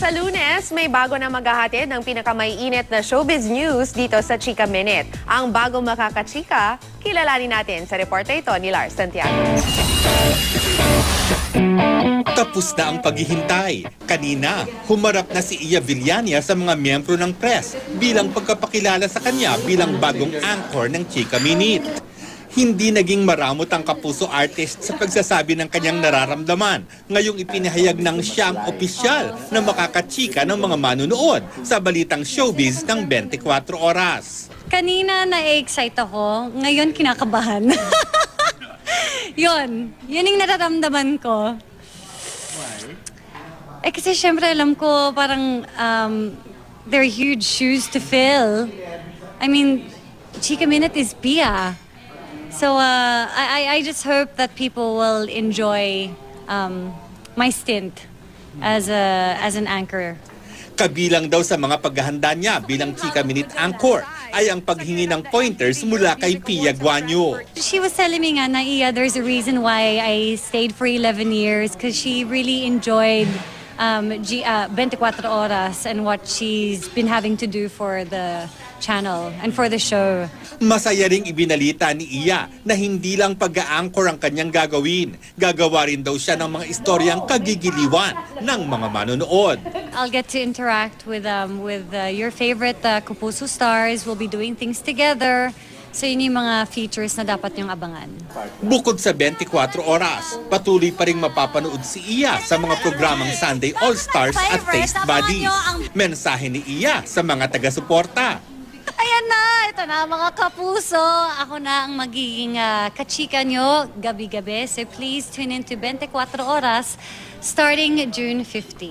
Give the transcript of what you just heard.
Sa Lunes, may bago na maghahatid ng pinakamaiinit na showbiz news dito sa Chika Minute. Ang bagong makakachika, kilalanin natin sa reporta ito ni Lars Santiago. Tapos na ang paghihintay. Kanina, humarap na si Iya Villania sa mga miyembro ng press bilang pagkapakilala sa kanya bilang bagong anchor ng Chika Minute. Hindi naging maramot ang kapuso artist sa pagsasabi ng kanyang nararamdaman. Ngayong ipinahayag ng siyang opisyal na makakachika ng mga manunood sa balitang showbiz ng 24 oras. Kanina na-excite ako, ngayon kinakabahan. yun yung nararamdaman ko. Kasi syempre alam ko parang there are huge shoes to fill. I mean, Chika Minute is Pia. So I just hope that people will enjoy my stint as an anchor. Kabilang daw sa mga paghahanda niya bilang Chika Minute anchor ay ang paghingi ng pointers mula kay Pia Guanyo. She was telling me nga na, Iya, there's a reason why I stayed for 11 years because she really enjoyed 24 Oras and what she's been having to do for the channel and for the show. Masaya ring ibinalita ni Iya na hindi lang pag-a-anchor ang kanyang gagawin. Gagawa rin daw siya ng mga istoryang kagigiliwan ng mga manonood. I'll get to interact with your favorite Kapuso stars. We'll be doing things together. So yun yung mga features na dapat niyong abangan. Bukod sa 24 oras, patuloy pa ring mapapanood si Iya sa mga programang Sunday All-Stars at Taste Buddies. Mensahe ni Iya sa mga taga-suporta. Ayan na! Ito na mga kapuso. Ako na ang magiging kachika nyo gabi-gabi. So please tune in to 24 Oras starting June 15.